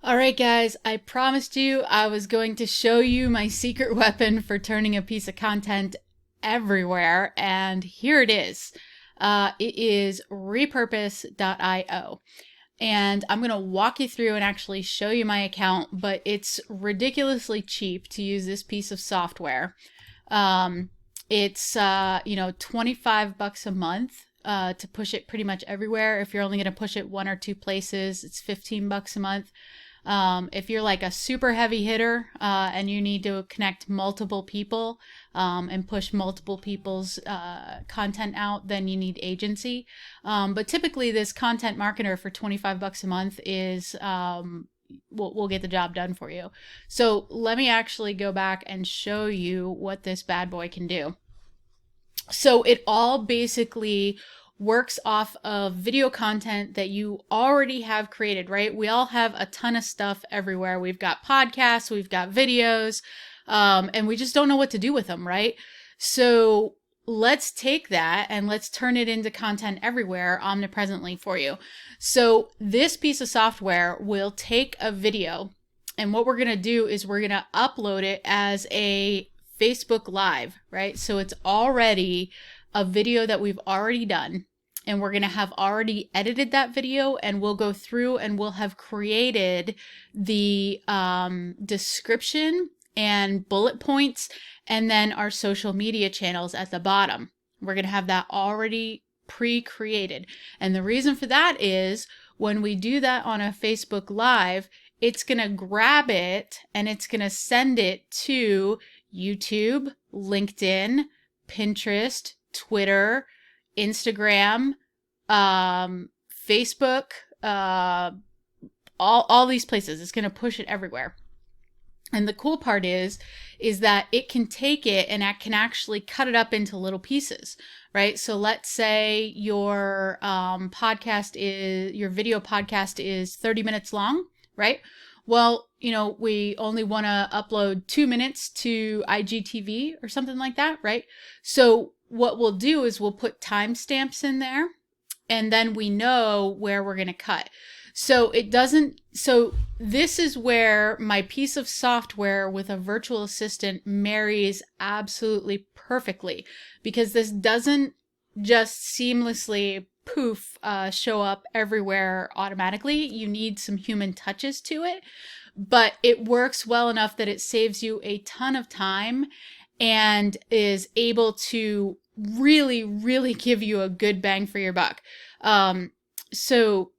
All right, guys, I promised you I was going to show you my secret weapon for turning a piece of content everywhere, and here it is. It is repurpose.io. And I'm going to walk you through and actually show you my account, but it's ridiculously cheap to use this piece of software. It's 25 bucks a month to push it pretty much everywhere. If you're only going to push it one or two places, it's 15 bucks a month. If you're like a super heavy hitter and you need to connect multiple people and push multiple people's content out, then you need agency. But typically, this content marketer for 25 bucks a month is we'll get the job done for you. So let me actually go back and show you what this bad boy can do. So it all basically works off of video content that you already have created, right? We all have a ton of stuff everywhere. We've got podcasts, we've got videos, and we just don't know what to do with them, right? So let's take that and let's turn it into content everywhere omnipresently for you. So this piece of software will take a video, and what we're going to do is we're going to upload it as a Facebook Live, right? So it's already a video that we've already done, and we're going to have already edited that video, and we'll go through and we'll have created the description and bullet points and then our social media channels at the bottom. We're going to have that already pre-created. And the reason for that is when we do that on a Facebook Live, it's going to grab it and it's going to send it to YouTube, LinkedIn, Pinterest, Twitter, Instagram, Facebook, all these places. It's going to push it everywhere. And the cool part is that it can take it and it can actually cut it up into little pieces, right? So let's say your video podcast is 30 minutes long, right? Well, we only want to upload 2 minutes to IGTV or something like that, right? So what we'll do is we'll put timestamps in there, and then we know where we're going to cut. So this is where my piece of software with a virtual assistant marries absolutely perfectly, because this doesn't just seamlessly show up everywhere automatically. You need some human touches to it, but it works well enough that it saves you a ton of time and is able to really, really give you a good bang for your buck. So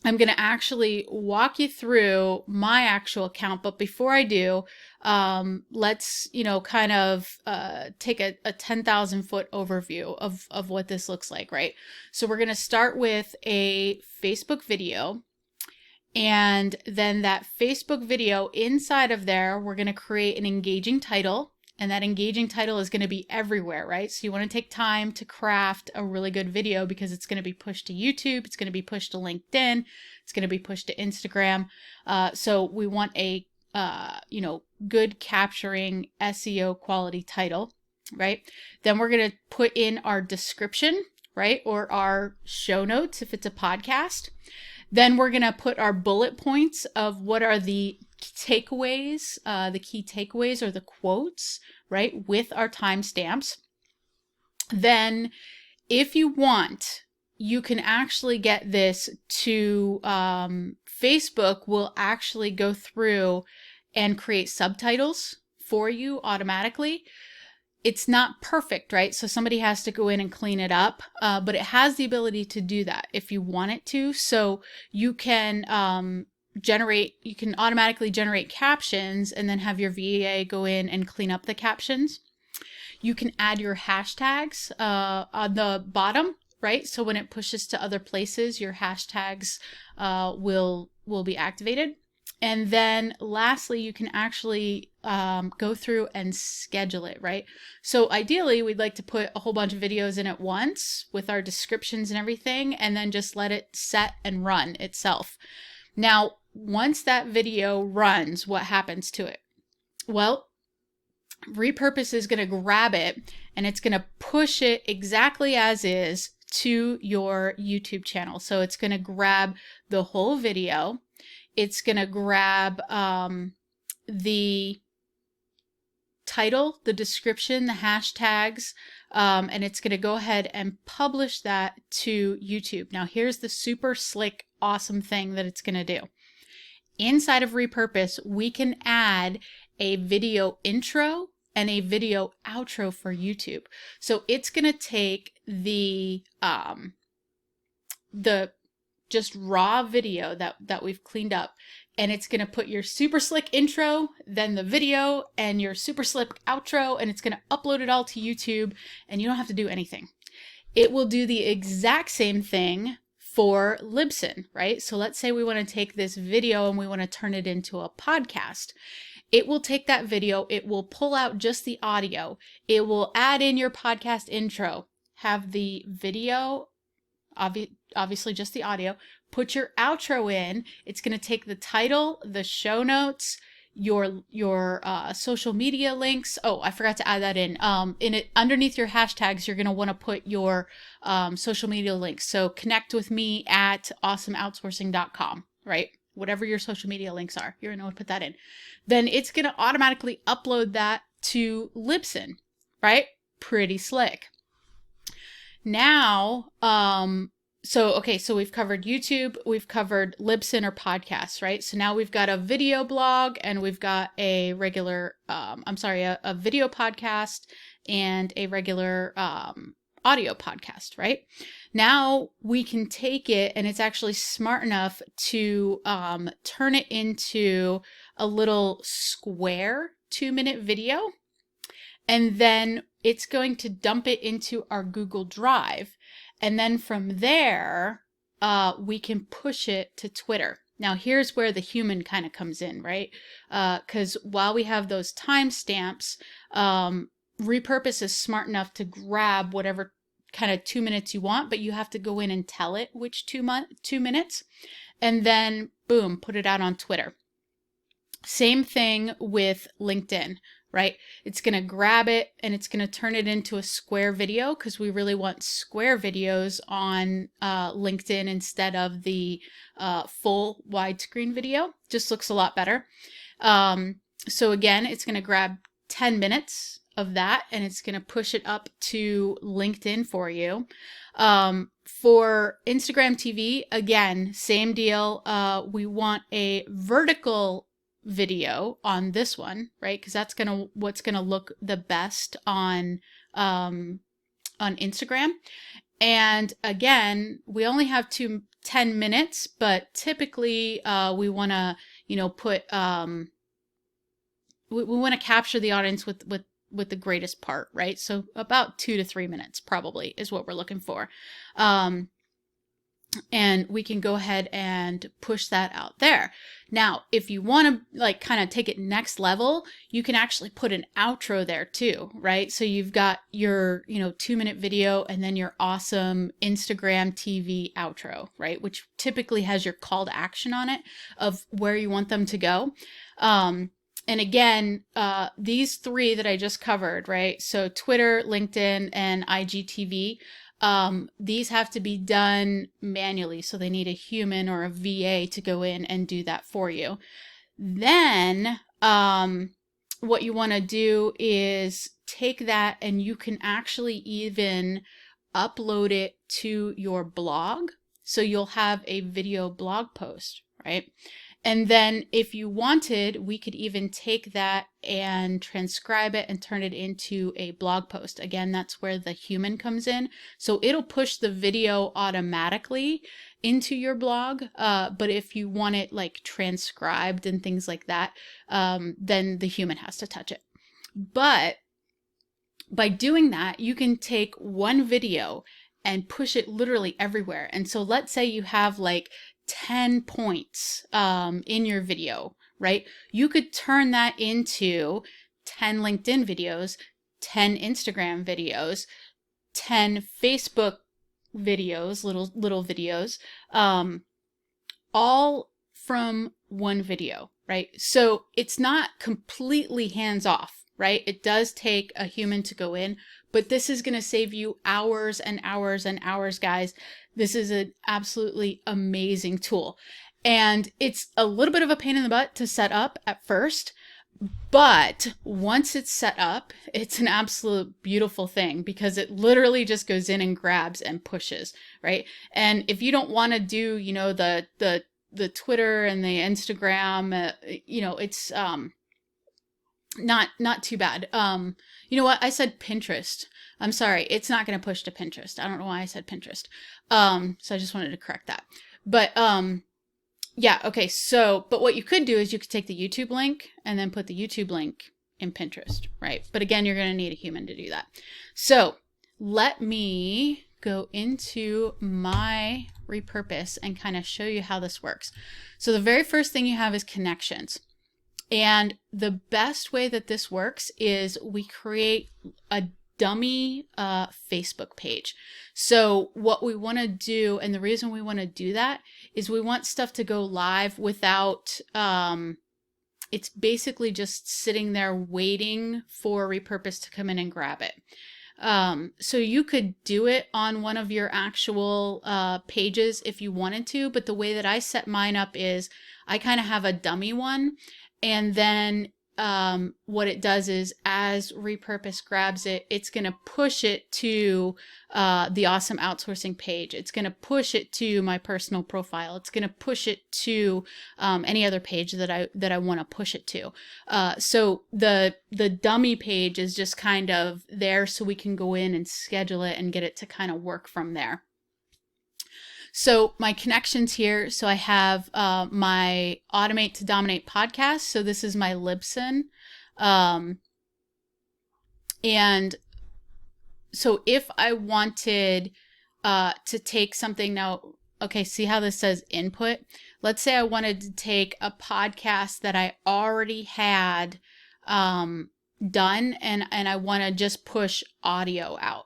I'm going to actually walk you through my actual account, but before I do, let's, kind of take a 10,000 foot overview of what this looks like, right? So we're going to start with a Facebook video, and then that Facebook video, inside of there, we're going to create an engaging title. And that engaging title is going to be everywhere, right? So you want to take time to craft a really good video because it's going to be pushed to YouTube. It's going to be pushed to LinkedIn. It's going to be pushed to Instagram. So we want a, good capturing SEO quality title, right? Then we're going to put in our description, right? Or our show notes if it's a podcast. Then we're going to put our bullet points of what are the takeaways, the key takeaways or the quotes, right, with our timestamps. Then if you want, you can actually get this to Facebook will actually go through and create subtitles for you automatically. It's not perfect, right? So somebody has to go in and clean it up, but it has the ability to do that if you want it to. So you can automatically generate captions and then have your VA go in and clean up the captions. You can add your hashtags on the bottom, right? So when it pushes to other places, your hashtags will be activated. And then lastly, you can actually go through and schedule it, right? So ideally, we'd like to put a whole bunch of videos in at once with our descriptions and everything, and then just let it set and run itself. Now, once that video runs, what happens to it? Well, Repurpose is going to grab it and it's going to push it exactly as is to your YouTube channel. So it's going to grab the whole video. It's going to grab the title, the description, the hashtags, and it's going to go ahead and publish that to YouTube. Now, here's the super slick, awesome thing that it's going to do. Inside of Repurpose, we can add a video intro and a video outro for YouTube. So it's going to take the just raw video that we've cleaned up, and it's going to put your super slick intro, then the video, and your super slick outro, and it's going to upload it all to YouTube, and you don't have to do anything. It will do the exact same thing for Libsyn, right? So let's say we want to take this video and we want to turn it into a podcast. It will take that video, it will pull out just the audio, it will add in your podcast intro, have the video, obviously just the audio, put your outro in. It's going to take the title, the show notes, your social media links. Oh, I forgot to add that in. Underneath your hashtags, you're going to want to put your social media links. So connect with me at awesomeoutsourcing.com, right? Whatever your social media links are, you're going to want to put that in. Then it's going to automatically upload that to Libsyn, right? Pretty slick. Now, so we've covered YouTube, we've covered Libsyn or podcasts, right? So now we've got a video blog and we've got a regular, a video podcast and a regular audio podcast, right? Now we can take it, and it's actually smart enough to turn it into a little square 2-minute video. And then it's going to dump it into our Google Drive. And then from there, we can push it to Twitter. Now, here's where the human kind of comes in, right? Because while we have those timestamps, Repurpose is smart enough to grab whatever kind of 2 minutes you want, but you have to go in and tell it which 2 minutes. And then, boom, put it out on Twitter. Same thing with LinkedIn, right? It's going to grab it and it's going to turn it into a square video, because we really want square videos on LinkedIn instead of the full widescreen video. Just looks a lot better. So again, it's going to grab 10 minutes of that and it's going to push it up to LinkedIn for you. For Instagram TV, again, same deal. We want a vertical video on this one, right? Because that's what's gonna look the best on Instagram. And again, we only have 10 minutes, but typically we want to, put we want to capture the audience with the greatest part, right? So about 2 to 3 minutes probably is what we're looking for. And we can go ahead and push that out there. Now, if you want to kind of take it next level, you can actually put an outro there too, right? So you've got your, 2-minute video and then your awesome Instagram TV outro, right? Which typically has your call to action on it of where you want them to go. And again, these 3 that I just covered, right? So Twitter, LinkedIn, and IGTV, these have to be done manually. So they need a human or a VA to go in and do that for you. Then, what you want to do is take that and you can actually even upload it to your blog. So you'll have a video blog post, right? And then if you wanted, we could even take that and transcribe it and turn it into a blog post. Again, that's where the human comes in. So it'll push the video automatically into your blog. But if you want it transcribed and things like that, then the human has to touch it. But by doing that, you can take one video and push it literally everywhere. And so let's say you have 10 points in your video, right? You could turn that into 10 LinkedIn videos, 10 Instagram videos, 10 Facebook videos, little videos, all from one video, right? So it's not completely hands off, right? It does take a human to go in, but this is going to save you hours and hours and hours, guys. This is an absolutely amazing tool. And it's a little bit of a pain in the butt to set up at first, but once it's set up, it's an absolute beautiful thing because it literally just goes in and grabs and pushes, right? And if you don't want to do, you know, the Twitter and the Instagram, you know, it's not too bad. You know what? I said Pinterest. I'm sorry. It's not going to push to Pinterest. I don't know why I said Pinterest. So I just wanted to correct that. But yeah, okay. So, but what you could do is you could take the YouTube link and then put the YouTube link in Pinterest, right? But again, you're going to need a human to do that. So let me go into my repurpose and kind of show you how this works. So the very first thing you have is connections. And the best way that this works is we create a dummy Facebook page. So what we want to do, and the reason we want to do that, is we want stuff to go live without, it's basically just sitting there waiting for repurpose to come in and grab it. So you could do it on one of your actual pages if you wanted to, but the way that I set mine up is I kind of have a dummy one, and then what it does is as repurpose grabs it, it's going to push it to the awesome outsourcing page. It's going to push it to my personal profile. It's going to push it to any other page that I want to push it to. So the dummy page is just kind of there so we can go in and schedule it and get it to kind of work from there. So my connections here, so I have my Automate to Dominate podcast. So this is my Libsyn. And so if I wanted to take something now, okay, see how this says input? Let's say I wanted to take a podcast that I already had done and I want to just push audio out.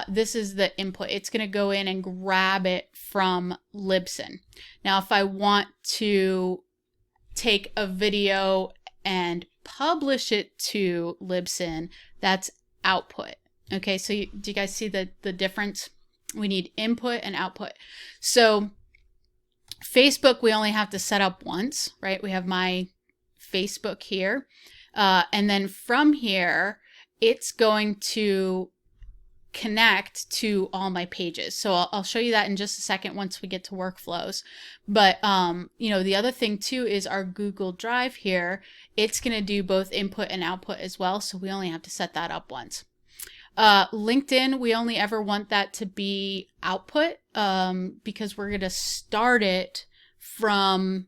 This is the input. It's going to go in and grab it from Libsyn. Now, if I want to take a video and publish it to Libsyn, that's output. Okay, so do you guys see the difference? We need input and output. So Facebook, we only have to set up once, right? We have my Facebook here. And then from here, it's going to connect to all my pages. So I'll show you that in just a second once we get to workflows. But you know, the other thing too is our Google Drive here. It's going to do both input and output as well. So we only have to set that up once. LinkedIn, we only ever want that to be output because we're going to start it from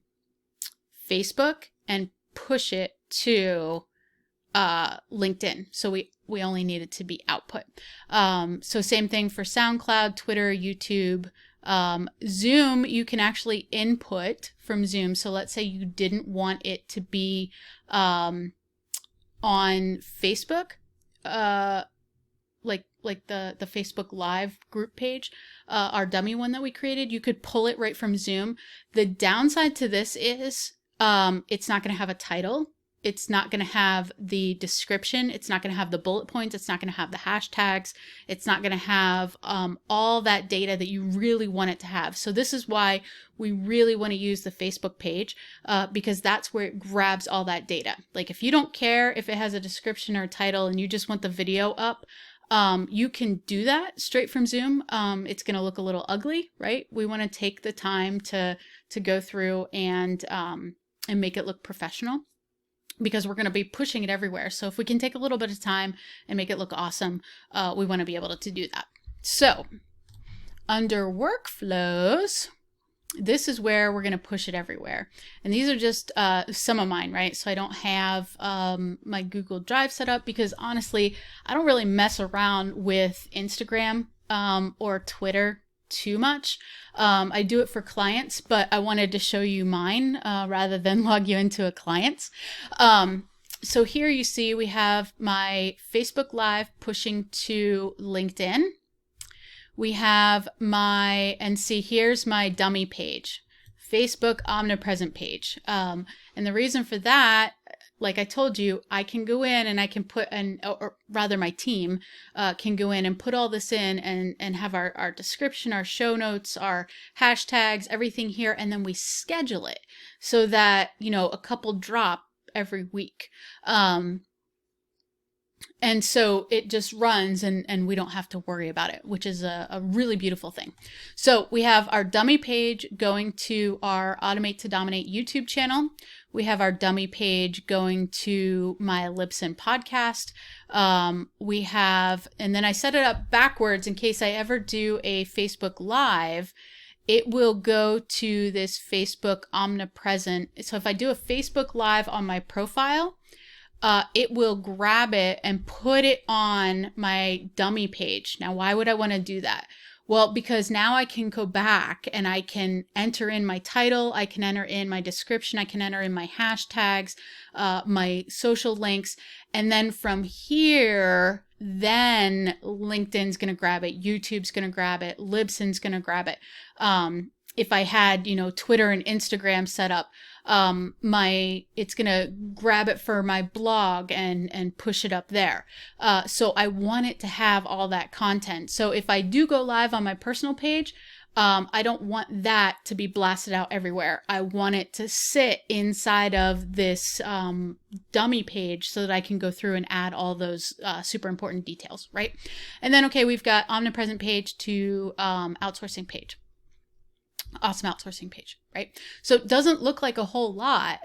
Facebook and push it to LinkedIn. So we only need it to be output. So same thing for SoundCloud, Twitter, YouTube. Zoom, you can actually input from Zoom. So let's say you didn't want it to be on Facebook, like the Facebook Live group page, our dummy one that we created. You could pull it right from Zoom. The downside to this is it's not going to have a title. It's not going to have the description. It's not going to have the bullet points. It's not going to have the hashtags. It's not going to have all that data that you really want it to have. So this is why we really want to use the Facebook page because that's where it grabs all that data. Like if you don't care if it has a description or a title and you just want the video up, you can do that straight from Zoom. It's going to look a little ugly, right? We want to take the time to go through and make it look professional, because we're going to be pushing it everywhere. So if we can take a little bit of time and make it look awesome, we want to be able to do that. So under workflows, this is where we're going to push it everywhere. And these are just some of mine, right? So I don't have my Google Drive set up because honestly, I don't really mess around with Instagram or Twitter too much. I do it for clients, but I wanted to show you mine rather than log you into a client's. So here you see we have my Facebook Live pushing to LinkedIn. We have and see here's my dummy page, Facebook Omnipresent page. And the reason for that, like I told you, I can go in and I can put or rather my team can go in and put all this in and have our description, our show notes, our hashtags, everything here. And then we schedule it so that, you know, a couple drop every week. And so it just runs and we don't have to worry about it, which is a really beautiful thing. So we have our dummy page going to our Automate to Dominate YouTube channel. We have our dummy page going to my Libsyn podcast. We have, and then I set it up backwards in case I ever do a Facebook Live. It will go to this Facebook Omnipresent. So if I do a Facebook Live on my profile, it will grab it and put it on my dummy page. Now, why would I want to do that? Well, because now I can go back and I can enter in my title, I can enter in my description, I can enter in my hashtags, my social links, and then from here, then LinkedIn's going to grab it, YouTube's going to grab it, Libsyn's going to grab it. If I had, you know, Twitter and Instagram set up, it's going to grab it for my blog and push it up there. So I want it to have all that content. So if I do go live on my personal page, I don't want that to be blasted out everywhere. I want it to sit inside of this dummy page so that I can go through and add all those super important details, right? And then, okay, we've got Omnipresent page to outsourcing page. Awesome outsourcing page, right? So it doesn't look like a whole lot,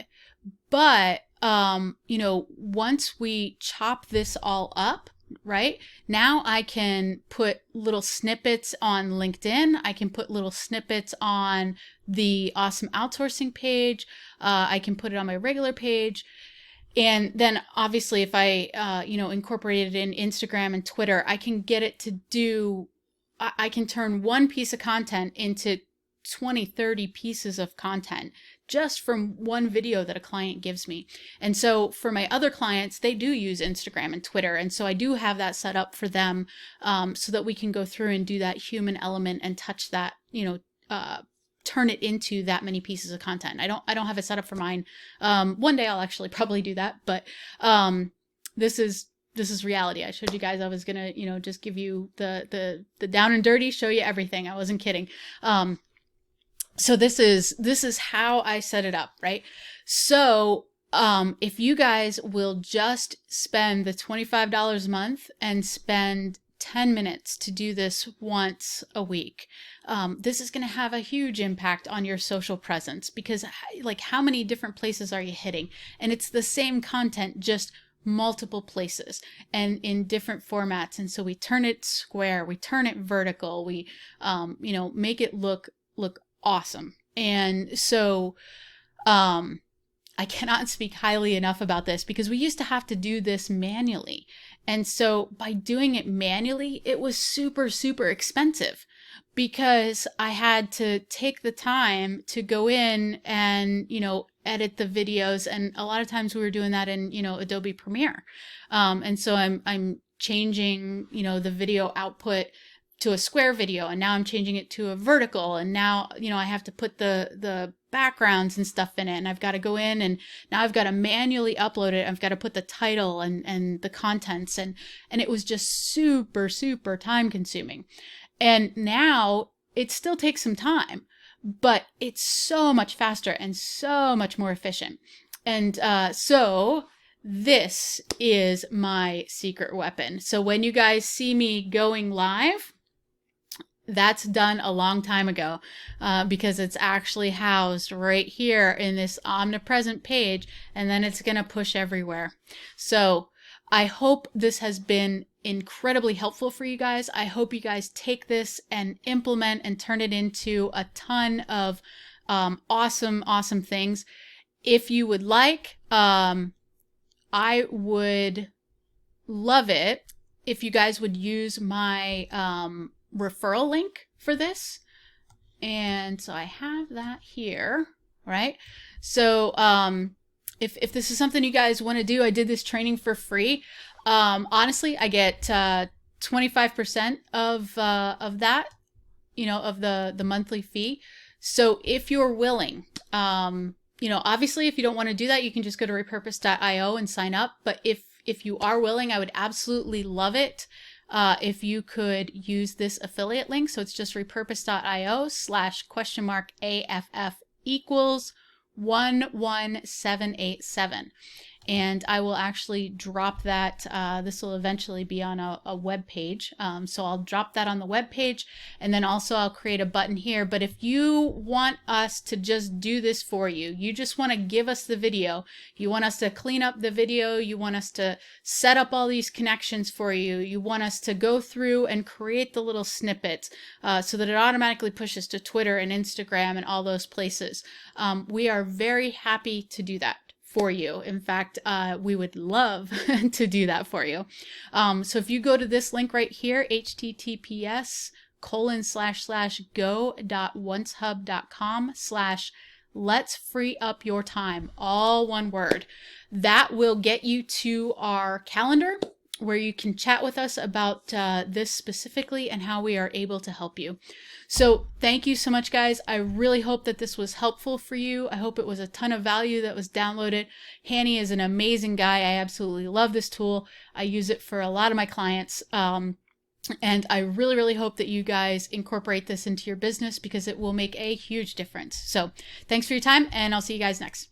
but, you know, once we chop this all up, right? Now I can put little snippets on LinkedIn. I can put little snippets on the awesome outsourcing page. I can put it on my regular page. And then obviously if I, you know, incorporate it in Instagram and Twitter, I can get it to do, I can turn one piece of content into 20, 30 pieces of content just from one video that a client gives me. And so for my other clients, they do use Instagram and Twitter. And so I do have that set up for them so that we can go through and do that human element and touch that, you know, turn it into that many pieces of content. I don't have it set up for mine. One day I'll actually probably do that, but this is reality. I showed you guys I was gonna, you know, just give you the down and dirty, show you everything. I wasn't kidding. So this is how I set it up, right? So if you guys will just spend the $25 a month and spend 10 minutes to do this once a week, this is going to have a huge impact on your social presence, because like, how many different places are you hitting? And it's the same content, just multiple places and in different formats. And so we turn it square, we turn it vertical, we you know, make it look awesome. And so I cannot speak highly enough about this, because we used to have to do this manually. And so by doing it manually, it was super expensive, because I had to take the time to go in and, you know, edit the videos. And a lot of times we were doing that in, you know, Adobe Premiere. And so I'm changing, you know, the video output to a square video, and now I'm changing it to a vertical, and now, you know, I have to put the backgrounds and stuff in it, and I've got to go in and now I've got to manually upload it. I've got to put the title and the contents, and it was just super time consuming. And now it still takes some time, but it's so much faster and so much more efficient. And so this is my secret weapon. So when you guys see me going live, that's done a long time ago, because it's actually housed right here in this Omnipresent page, and then it's going to push everywhere. So I hope this has been incredibly helpful for you guys. I hope you guys take this and implement and turn it into a ton of awesome things. If you would like, I would love it if you guys would use my referral link for this. And so I have that here, right? So if this is something you guys want to do, I did this training for free. Honestly, I get 25% of that, you know, of the monthly fee. So if you're willing Obviously, if you don't want to do that, you can just go to repurpose.io and sign up. But if you are willing, I would absolutely love it if you could use this affiliate link. So it's just repurpose.io/?AFF equals 11787. And I will actually drop that. This will eventually be on a web page. So I'll drop that on the web page, and then also I'll create a button here. But if you want us to just do this for you, you just want to give us the video, you want us to clean up the video, you want us to set up all these connections for you, you want us to go through and create the little snippets so that it automatically pushes to Twitter and Instagram and all those places. We are very happy to do that for you. In fact, we would love to do that for you. So if you go to this link right here, https://go.oncehub.com/let's free up your time, all one word. That will get you to our calendar where you can chat with us about this specifically and how we are able to help you. So thank you so much, guys. I really hope that this was helpful for you. I hope it was a ton of value that was downloaded. Hanny is an amazing guy. I absolutely love this tool. I use it for a lot of my clients. And I really, really hope that you guys incorporate this into your business because it will make a huge difference. So thanks for your time, and I'll see you guys next.